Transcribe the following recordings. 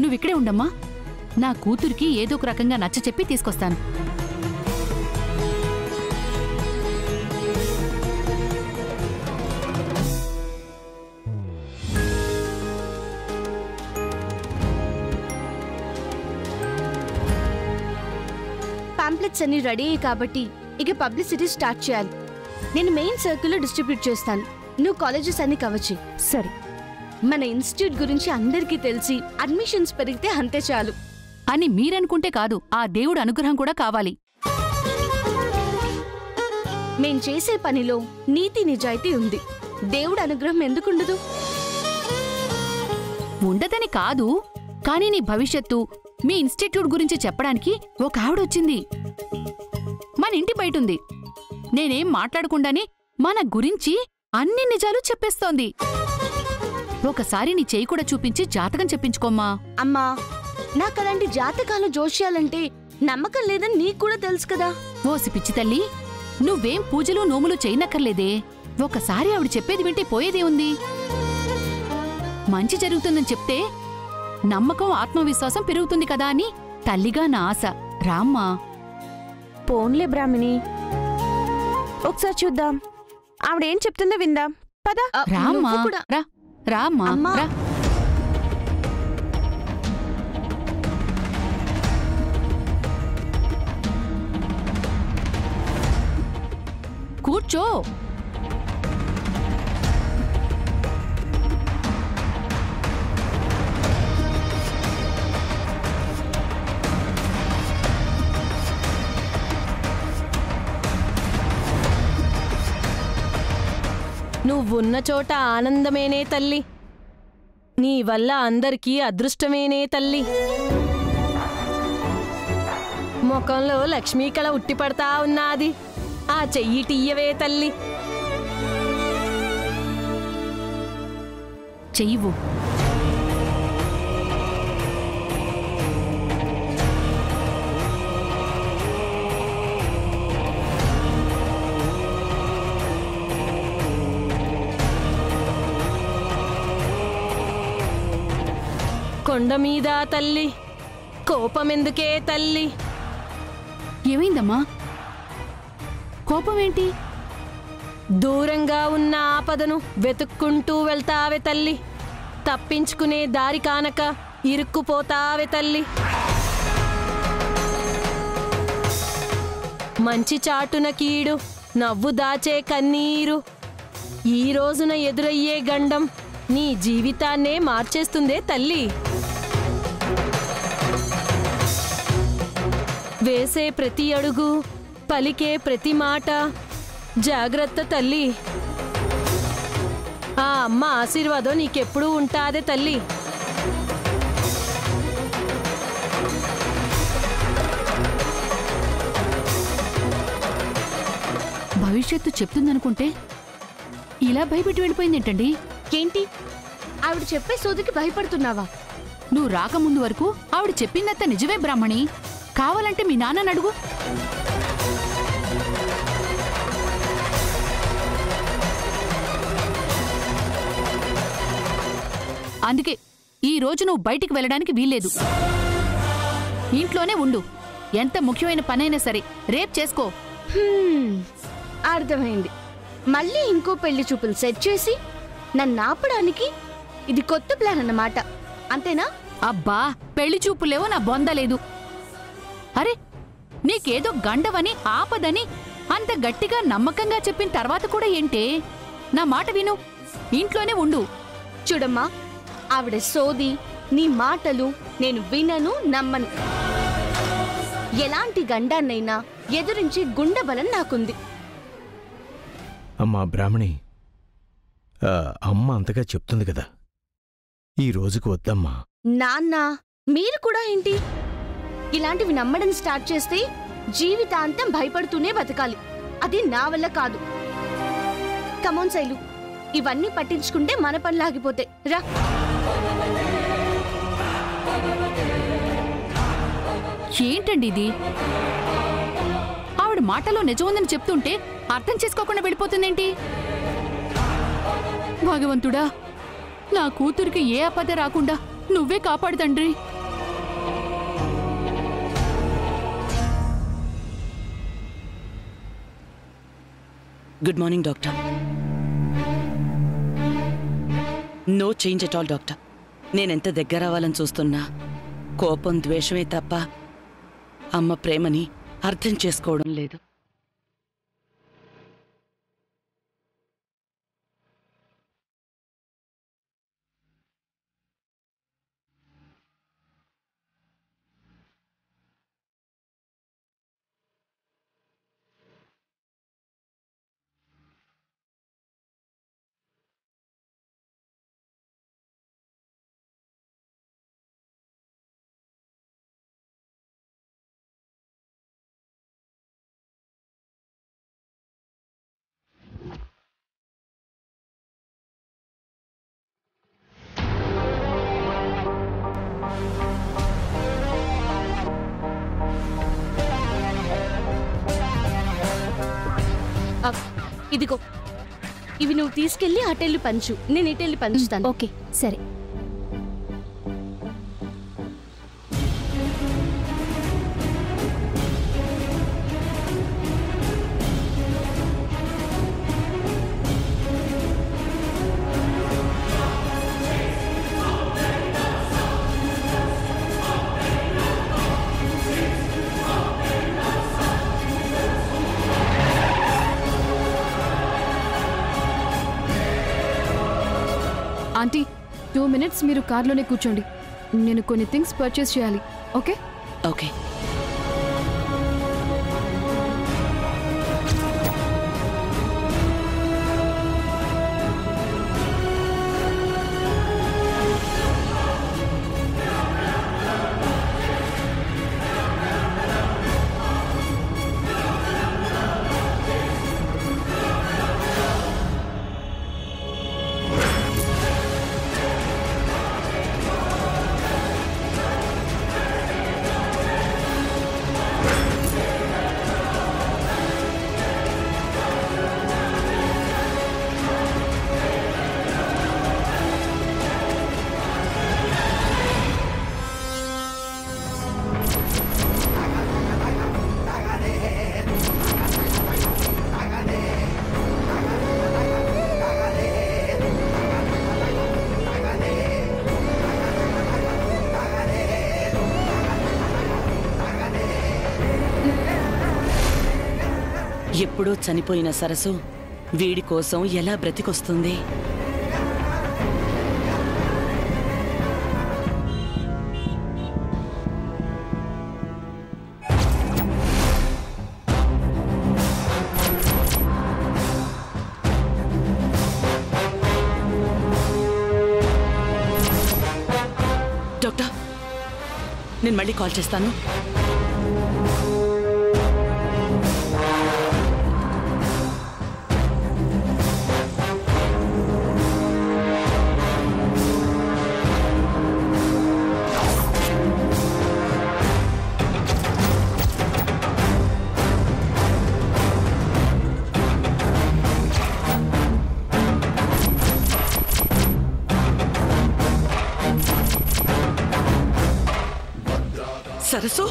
నువ్విక్కడే ఉండమ్మా. నా కూతురికి ఏదో ఒక రకంగా నచ్చ చెప్పి తీసుకొస్తాను. పాంప్లెట్స్ అన్ని రెడీ కాబట్టి ఇక పబ్లిసిటీ స్టార్ట్ చేయాలి. నేను మెయిన్ సర్కిల్లో డిస్ట్రిబ్యూట్ చేస్తాను. నువ్వు కాలేజెస్ అన్ని కవర్ చేయి. సరే. మన ఇన్స్టిట్యూట్ గురించి అందరికీ తెలిసి అడ్మిషన్స్ పెరిగితే అంతే చాలు అని మీరనుకుంటే కాదు, ఆ దేవుడు అనుగ్రహం కూడా కావాలి. మేం చేసే పనిలో నీతి నిజాయితీ ఉంది. దేవుడు అనుగ్రహం ఎందుకుండదు? ఉండదని కాదు, కానీ నీ భవిష్యత్తు, మీ ఇన్స్టిట్యూట్ గురించి చెప్పడానికి ఒక ఆవిడొచ్చింది. మన ఇంటి బయటుంది. నేనేం మాట్లాడకుండానే మన గురించి అన్ని నిజాలు చెప్పేస్తోంది. ఒకసారి నీ చేయి కూడా చూపించి జాతకం చెప్పించుకోమ్మా. అమ్మా, నాకలాంటి జాతకాలు జోష్యాలంటే నమ్మకం లేదని నీకు కూడా తెలుసు కదా. ఓసి పిచ్చి తల్లి, నువ్వేం పూజలు నోములు చేయనక్కర్లేదే. ఒకసారి ఆవిడ చెప్పేది వింటే పోయేదే ఉంది. మంచి జరుగుతుందని చెప్తే నమ్మకం, ఆత్మవిశ్వాసం పెరుగుతుంది కదా అని తల్లిగా నా ఆశ. రామ్మా. పోన్లే బ్రాహ్మిణి, ఒకసారి చూద్దాం. ఆవిడేం చెప్తుందో విందాం. పద. రామ్మా, రా రామ్మా, రా. కూర్చో. నువ్వున్న చోట ఆనందమేనే తల్లి, నీ వల్ల అందరికీ అదృష్టమేనే తల్లి. ముఖంలో లక్ష్మీకళ ఉట్టిపడతా ఉన్నాది. ఆ చెయ్యిటియ్యవే తల్లి. చెయ్యివు. కొండమీద తల్లి, కోపమెందుకే తల్లి? ఏమైందమ్మా? కోపమేంటి? దూరంగా ఉన్న ఆపదను వెతుక్కుంటూ వెళ్తావే తల్లి. తప్పించుకునే దారి కానక ఇరుక్కుపోతావే తల్లి. మంచి చాటున కీడు, నవ్వు దాచే కన్నీరు. ఈ రోజున ఎదురయ్యే గండం నీ జీవితాన్నే మార్చేస్తుందే తల్లి. వేసే ప్రతి అడుగు, పలికే ప్రతి మాట జాగ్రత్త తల్లి. ఆ అమ్మ ఆశీర్వాదం నీకెప్పుడూ ఉంటాదే తల్లి. భవిష్యత్తు చెప్తుందనుకుంటే ఇలా భయపెట్టి వెళ్ళిపోయిందేంటండి? ఏంటి, ఆవిడ చెప్పే సోదికి భయపడుతున్నావా? నువ్వు రాకముందు వరకు ఆవిడ చెప్పిందంతా నిజమే బ్రాహ్మణి. కావాలంటే మీ నాన్నని అడుగు. అందుకే ఈ రోజు నువ్వు బయటికి వెళ్ళడానికి వీల్లేదు. ఇంట్లోనే ఉండు. ఎంత ముఖ్యమైన పనైనా సరే రేపు చేసుకో. అర్థమైంది. మళ్ళీ ఇంకో పెళ్లి చూపులు సెట్ చేసి నన్ను ఆపడానికి ఇది కొత్త ప్లాన్ అన్నమాట, అంతేనా? అబ్బా, పెళ్లి చూపులేవో నా బొందలేదు. అరే, నీకేదో గండవని, ఆపదని అంత గట్టిగా నమ్మకంగా చెప్పిన తర్వాత కూడా ఏంటే? నా మాట విను. ఇంట్లోనే ఉండు. చూడమ్మా, ఆవిడ సోది, నీ మాటలు నేను వినను, నమ్మను. ఎలాంటి గండాన్నైనా ఎదురించి గుండెబలం నాకుంది. అమ్మా బ్రాహ్మణి, అమ్మ అంతగా చెప్తుంది కదా, ఈ రోజుకు వద్దమ్మా. నాన్న, మీరు కూడా ఏంటి? ఇలాంటివి నమ్మడం స్టార్ట్ చేస్తే జీవితాంతం భయపడుతూనే బతకాలి. అది నా వల్ల కాదు. కమోన్ శైలు, ఇవన్నీ పట్టించుకుంటే మన పనులాగిపోతే రా. ఏంటండి ఇది? ఆవిడ మాటలో నిజముందని చెప్తుంటే అర్థం చేసుకోకుండా వెళ్ళిపోతుందేంటి? భగవంతుడా, నా కూతురికి ఏ ఆపద రాకుండా నువ్వే కాపాడు తండ్రి. Good morning doctor. No change at all doctor. నేనెంత దగ్గర అవ్వాలని చూస్తున్నా కోపం ద్వేషమే తప్ప అమ్మ ప్రేమని అర్థం చేసుకోవడం లేదు. ఇదిగో, ఇవి నువ్వు తీసుకెళ్లి అటెళ్ళి పంచు, నేను ఇటెళ్ళి పంచుతాను. ఓకే సరే. ఆంటీ 2 minutes మీరు కార్లోనే కూర్చోండి. నేను కొన్ని థింగ్స్ పర్చేస్ చేయాలి. Okay okay. ఎప్పుడో చనిపోయిన సరసు వీడి కోసం ఎలా బ్రతికొస్తుంది? డాక్టర్, నేను మళ్ళీ కాల్ చేస్తాను. సరసు,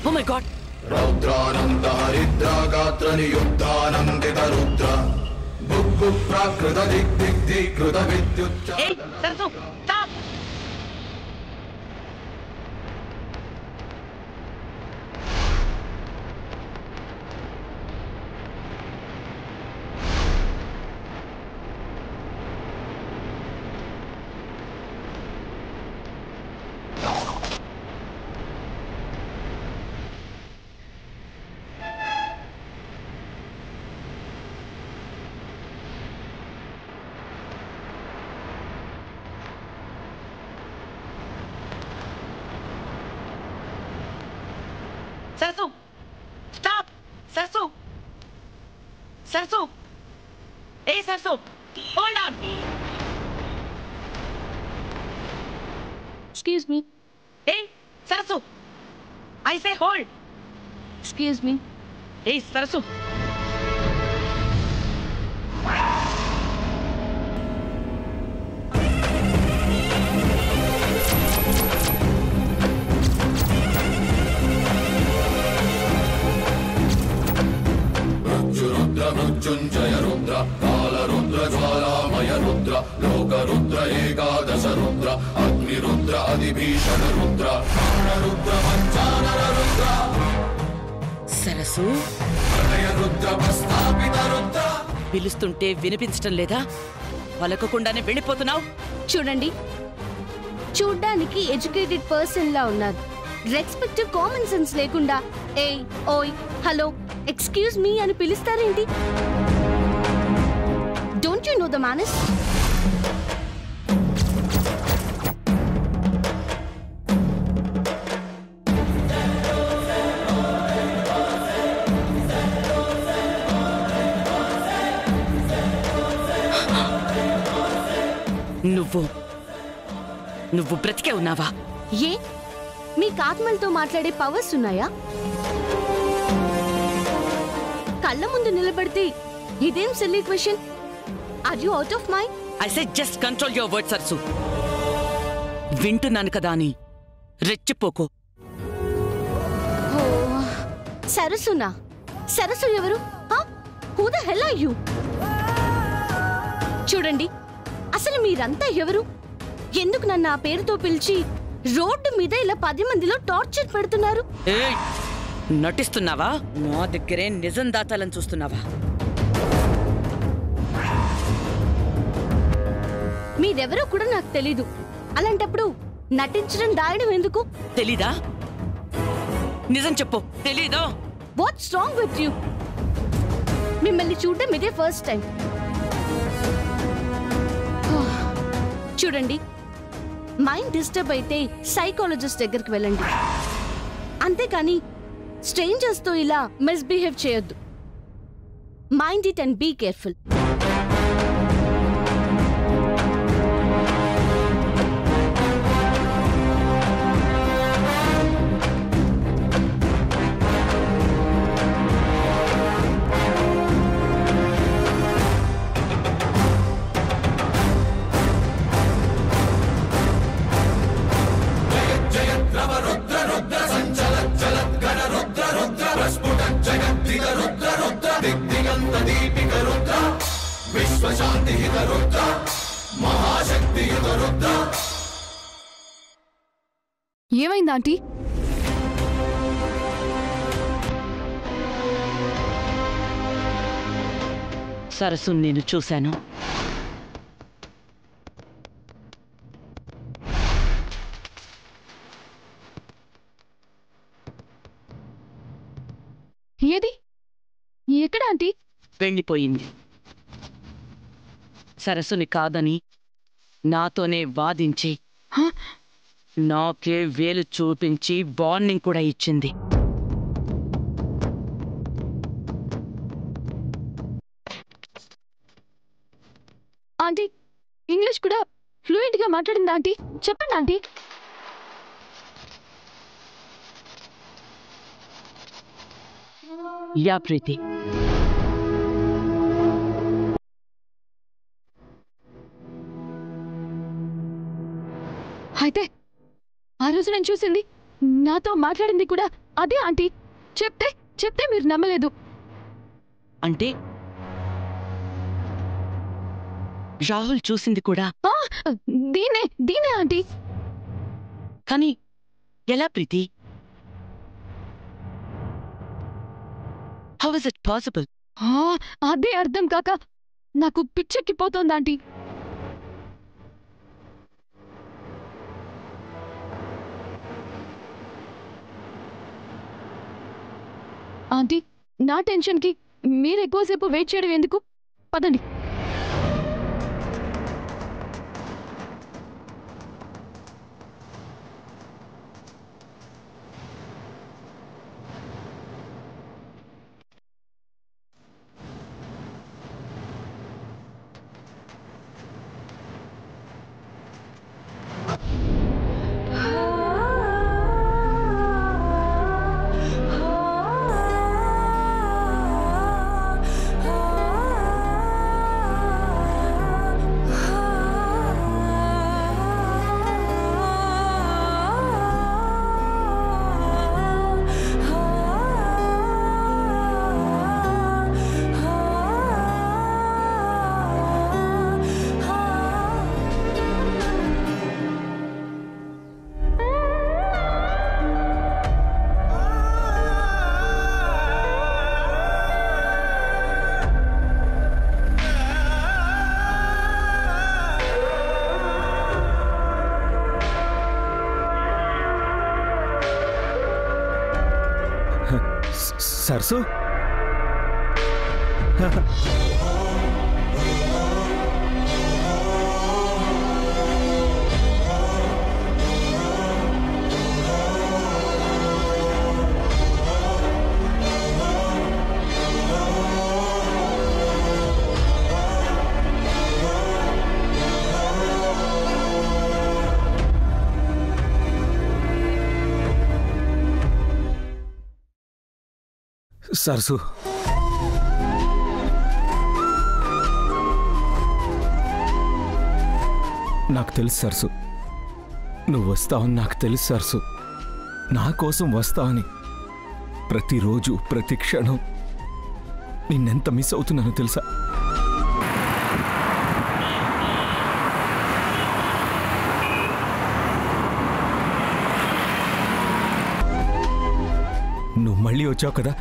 ఓ మై గాడ్. రౌద్రానంద హరిద్రాగాత్ర నియుద్ధానందిత రుద్ర బుగ్గు ప్రాకృత దిగ్దిగ్ధీకృత విద్యుత్. ఏయ్ సరసు, stop. Sarsu! Stop! Sarsu! Sarsu! Hey, Sarsu! Hold on! Excuse me. Hey, Sarsu! I say hold! Excuse me. Hey, Sarsu! మృత్యుంజయ రుద్ర కాలరుద్ర జ్వాలామయ రుద్ర లోకరుద్ర ఏకాదశ రుద్ర అగ్నిరుద్ర అధిభీషణ రుద్ర రుద్ర పంచానర రుద్ర సరసు ప్రణయ రుద్ర ప్రస్థాపిత రుద్ర. పిలుస్తుంటే వినిపించటం లేదా? పలకకుండానే వెళ్ళిపోతున్నావు. చూడండి, చూడ్డానికి ఎడ్యుకేటెడ్ పర్సన్ లా ఉన్నారు. రెస్పెక్ట్ కామన్ సెన్స్ లేకుండా ఏయ్ ఓయ్ హలో ఎక్స్క్యూజ్ మీ అని పిలుస్తారేంటి? Don't you know the manners? నువ్వు బ్రతికే ఉన్నావా? ఏ మీకు ఆత్మలతో మాట్లాడే పవర్స్ ఉన్నాయా? కళ్ళ ముందు నిలబడితే ఇదేం silly question? Are you out of mind? I say just control your words Sarasu. వింటున్నాను కదా అని రెచ్చిపోకో. సరసునా? సరసు ఎవరు? Who the hell are you? చూడండి, అసలు మీరంతా ఎవరు? ఎందుకు నన్ను ఆ పేరుతో పిలిచి రోడ్డు మీద ఇలా 10 మందిలో టార్చర్ పెడుతున్నారు? ఏయ్, నటిస్తున్నావా? నా దగ్గరే నిజం దాచాలని చూస్తున్నావా? మీరెవరో కూడా నాకు తెలీదు. అలాంటప్పుడు నటించడం దాయడం ఎందుకు? తెలీదా? నిజం చెప్పు, తెలీదా? What's wrong with you? మిమ్మల్ని చూడడం ఇదే ఫస్ట్ టైం. చూడండి, మైండ్ డిస్టర్బ్ అయితే సైకాలజిస్ట్ దగ్గరికి వెళ్ళండి. అంతేకాని స్ట్రేంజర్స్ తో ఇలా మిస్బిహేవ్ చేయొద్దు. Mind it and be careful. ఏమైంది ఆంటీ? సరస్సు నేను చూశాను. ఏది? ఎక్కడ ఆంటీ? వెళ్ళిపోయింది. సరస్సుని కాదని నాతోనే వాదించి నాకే వేలు చూపించి వార్నింగ్ కూడా ఇచ్చింది. ఆంటీ ఇంగ్లీష్ కూడా ఫ్లూయెంట్ గా మాట్లాడింది ఆంటీ. చెప్పండి ఆంటీ. యా ప్రీతి, అయితే ఆ రోజు నేను చూసింది, నాతో మాట్లాడింది కూడా అదే ఆంటీ. చెప్తే మీరు నమ్మలేదు. అంటే రాహుల్ చూసింది కూడా దీనే ఆంటీ. కానీ ఎలా Preethi? How is it possible? అదే అర్థం కాక నాకు పిచ్చెక్కిపోతోంది ఆంటీ. ఆంటీ, నా టెన్షన్కి మీరు ఎక్కువసేపు వెయిట్ చేయడం ఎందుకు? పదండి. సరసు సరసు నాకు తెలుసు సరసు, నువ్వు వస్తావని నాకు తెలుసు సరసు. నా కోసం వస్తావని ప్రతిరోజు ప్రతి క్షణం నిన్నెంత మిస్ అవుతున్నానో తెలుసా? నువ్వు మళ్ళీ వచ్చావు కదా,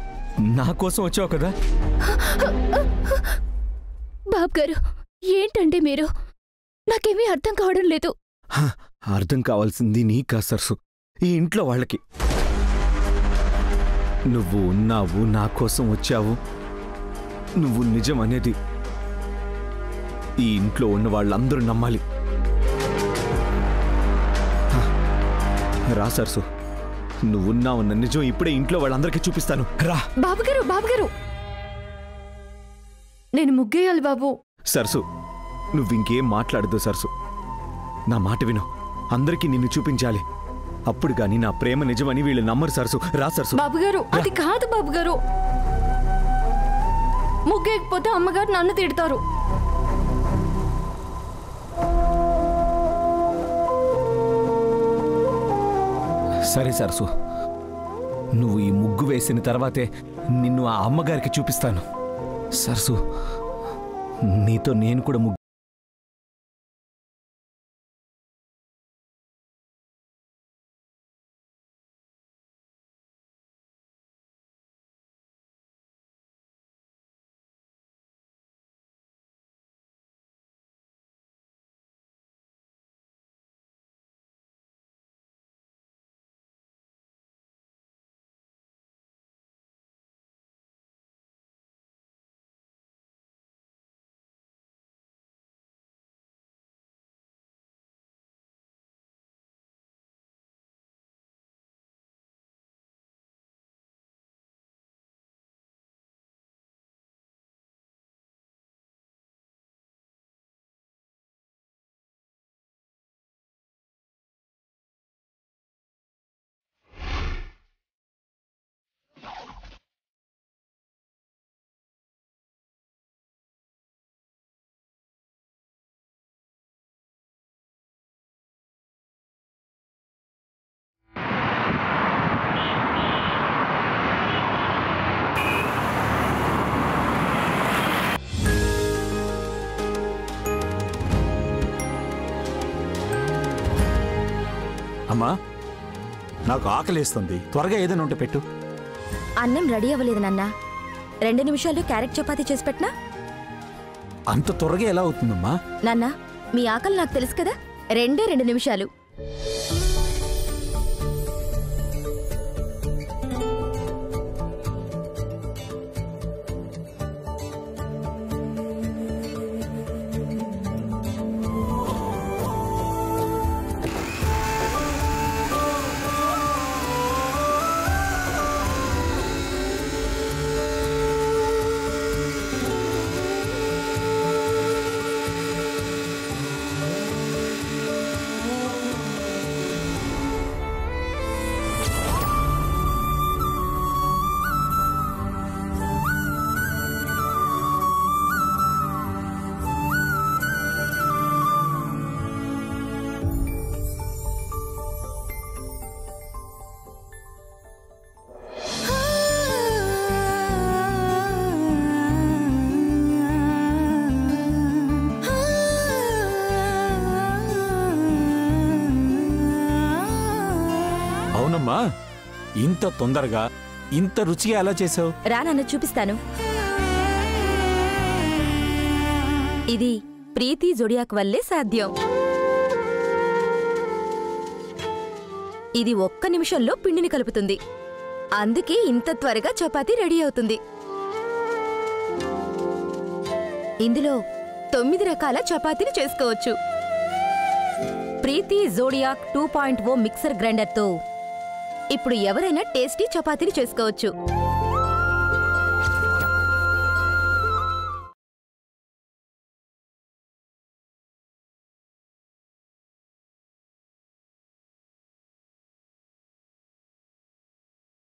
నా కోసం వచ్చావు కదా. బాబు గారు, ఏంటంటే మీరు? నాకేమీ అర్థం కావడం లేదు. అర్థం కావాల్సింది నీకా సరసు, ఈ ఇంట్లో వాళ్ళకి. నువ్వు ఉన్నావు, నా కోసం వచ్చావు, నువ్వు నిజం అనేది ఈ ఇంట్లో ఉన్న వాళ్ళందరూ నమ్మాలి. రా సరసు, నువ్వున్నావన్న నిజం ఇప్పుడే ఇంట్లో వాళ్ళందరికీ చూపిస్తాను. రా. బాబుగారు, బాబుగారు, నేను ముగ్గేయాలి బాబు. సరసు, నువ్వింకేం మాట్లాడదు సరసు. నా మాట విను, అందరికీ నిన్ను చూపించాలి. అప్పుడు గాని నా ప్రేమ నిజమని వీళ్ళు నమ్మరు సరసు. రా సరసు. బాబుగారు, అది కాదు బాబుగారు. ముగ్గేయకపోతే అమ్మగారు నన్ను తిడతారు. సరే సరసు, నువ్వు ఈ ముగ్గు వేసిన తర్వాతే నిన్ను ఆ అమ్మగారికి చూపిస్తాను. సరసు, నీతో నేను కూడా ముగ్గు. అమ్మా, నాకు ఆకలేస్తుంది, త్వరగా ఏదైనా ఉంటే పెట్టు. అన్నం రెడీ అవ్వలేదు నాన్న. 2 నిమిషాల్లో క్యారెట్ చపాతీ చేసి పెట్టినా? అంత త్వరగా ఎలా అవుతుందమ్మా? నాన్న, మీ ఆకలి నాకు తెలుసు కదా, 2 నిమిషాలు. అవునమ్మా, ఇంత తొందరగా ఇంత రుచిగా ఎలా చేసావు? రా నాన్న, చూపిస్తాను. ఇది ప్రీతి జొడియాక్ వల్లే సాధ్యం. ఇది 1 నిమిషంలో పిండిని కలుపుతుంది. అందుకే ఇంత త్వరగా చపాతీ రెడీ అవుతుంది. ఇందులో 9 రకాల చపాతీలు చేసుకోవచ్చు. ప్రీతి జోడియాక్ 2.0 మిక్సర్ గ్రైండర్తో ఇప్పుడు ఎవరైనా టేస్టీ చపాతీలు చేసుకోవచ్చు.